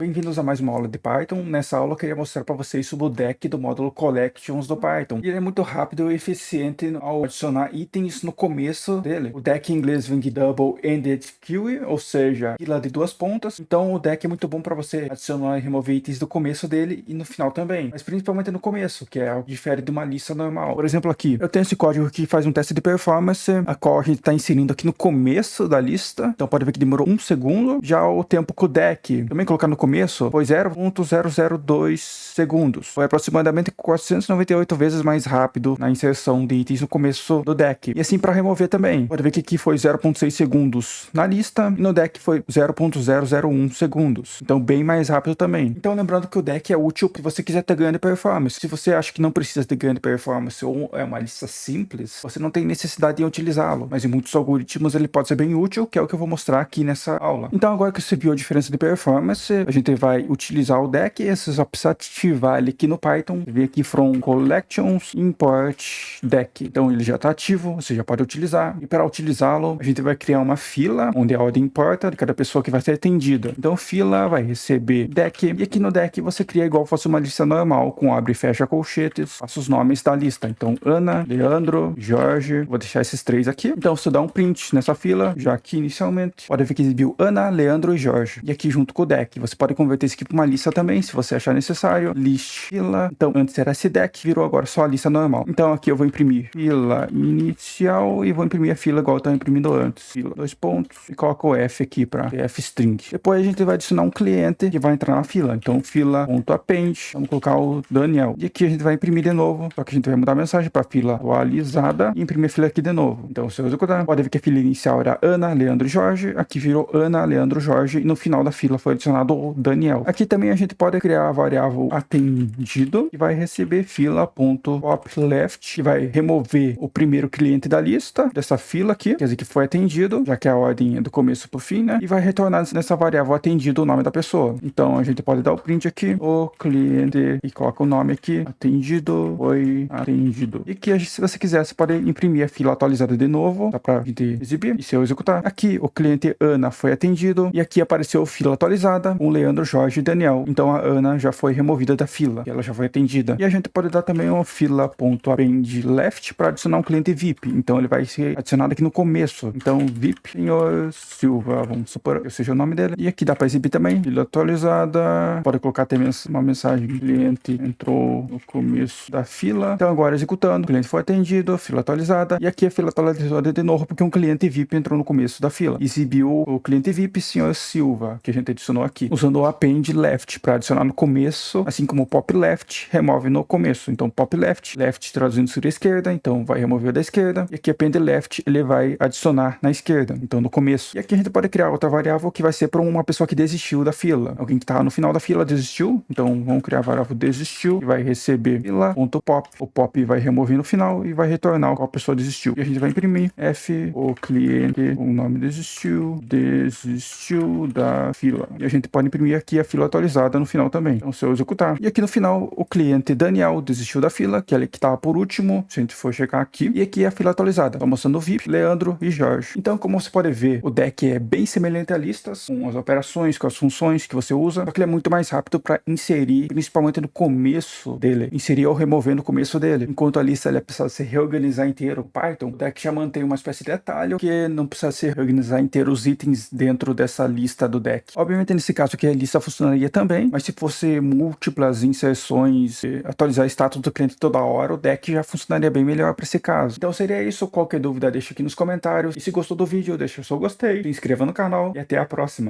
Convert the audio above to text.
Bem-vindos a mais uma aula de Python. Nessa aula eu queria mostrar para vocês sobre o deck do módulo Collections do Python. Ele é muito rápido e eficiente ao adicionar itens no começo dele. O deck em inglês vem de Double-Ended Queue, ou seja, fila de duas pontas. Então o deck é muito bom para você adicionar e remover itens do começo dele e no final também. Mas principalmente no começo, que é algo que difere de uma lista normal. Por exemplo, aqui, eu tenho esse código que faz um teste de performance, a qual a gente está inserindo aqui no começo da lista. Então pode ver que demorou 1 segundo. Já o tempo com o deck, também colocar no começo, foi 0,002 segundos. Foi aproximadamente 498 vezes mais rápido na inserção de itens no começo do deck. E assim para remover também. Pode ver que aqui foi 0,6 segundos na lista e no deck foi 0,001 segundos. Então bem mais rápido também. Então lembrando que o deck é útil se você quiser ter ganho de performance. Se você acha que não precisa de ganho de performance ou é uma lista simples, você não tem necessidade de utilizá-lo. Mas em muitos algoritmos ele pode ser bem útil, que é o que eu vou mostrar aqui nessa aula. Então agora que você viu a diferença de performance, a gente vai utilizar o deck e você só precisa ativar ele aqui no Python. Vem aqui from collections import deck. Então ele já está ativo, você já pode utilizar. E para utilizá-lo, a gente vai criar uma fila onde a ordem importa de cada pessoa que vai ser atendida. Então fila vai receber deck e aqui no deck você cria igual fosse uma lista normal com abre e fecha colchetes, faça os nomes da lista. Então Ana, Leandro, Jorge, vou deixar esses três aqui. Então você dá um print nessa fila, já aqui inicialmente, pode ver que exibiu Ana, Leandro e Jorge. E aqui junto com o deck, você pode converter isso aqui para uma lista também, se você achar necessário. List fila. Então, antes era esse deck, virou agora só a lista normal. Então, aqui eu vou imprimir fila inicial e vou imprimir a fila igual eu estava imprimindo antes. Fila, dois pontos, e coloco o F aqui para F string. Depois a gente vai adicionar um cliente que vai entrar na fila. Então, fila.append. Vamos colocar o Daniel. E aqui a gente vai imprimir de novo, só que a gente vai mudar a mensagem para fila atualizada e imprimir a fila aqui de novo. Então, se eu executar, pode ver que a fila inicial era Ana, Leandro e Jorge. Aqui virou Ana, Leandro, Jorge e no final da fila foi adicionado o Daniel. Aqui também a gente pode criar a variável atendido que vai receber fila.popLeft, que vai remover o primeiro cliente da lista dessa fila aqui, quer dizer que foi atendido, já que a ordem é do começo pro fim, né? E vai retornar nessa variável atendido o nome da pessoa. Então a gente pode dar o print aqui, o cliente, e coloca o nome aqui, atendido, foi atendido. E que se você quiser, você pode imprimir a fila atualizada de novo, dá pra gente exibir. E se eu executar, aqui o cliente Ana foi atendido, e aqui apareceu fila atualizada, com Leandro, Jorge e Daniel. Então a Ana já foi removida da fila, ela já foi atendida. E a gente pode dar também uma fila.appendLeft para adicionar um cliente VIP. Então ele vai ser adicionado aqui no começo. Então VIP, senhor Silva, vamos supor que seja o nome dele. E aqui dá para exibir também, fila atualizada. Pode colocar também uma mensagem, cliente entrou no começo da fila. Então agora executando, o cliente foi atendido, fila atualizada. E aqui a fila atualizada de novo, porque um cliente VIP entrou no começo da fila. Exibiu o cliente VIP, senhor Silva, que a gente adicionou aqui, usando o append left para adicionar no começo, assim como o pop left remove no começo. Então pop left, left traduzindo sobre a esquerda, então vai remover o da esquerda, e aqui append left ele vai adicionar na esquerda, então no começo. E aqui a gente pode criar outra variável que vai ser para uma pessoa que desistiu da fila, alguém que está no final da fila desistiu, então vamos criar a variável desistiu, que vai receber fila.pop, o pop vai remover no final e vai retornar qual pessoa desistiu. E a gente vai imprimir f, o cliente, o nome desistiu da fila. E a gente pode imprimir aqui a fila atualizada no final também. Então se eu executar. E aqui no final o cliente Daniel desistiu da fila, que é ele que estava por último, se a gente for checar aqui. E aqui é a fila atualizada. Estou mostrando o VIP, Leandro e Jorge. Então como você pode ver, o deck é bem semelhante a listas, com as operações, com as funções que você usa, só que ele é muito mais rápido para inserir, principalmente no começo dele. Inserir ou remover no começo dele. Enquanto a lista ele precisa se reorganizar inteiro, Python, o deck já mantém uma espécie de atalho que não precisa se reorganizar inteiro os itens dentro dessa lista do deck. Obviamente nesse caso aqui a lista funcionaria também, mas se fosse múltiplas inserções, atualizar status do cliente toda hora, o deck já funcionaria bem melhor para esse caso. Então seria isso, qualquer dúvida deixa aqui nos comentários, e se gostou do vídeo deixa o seu gostei, se inscreva no canal e até a próxima.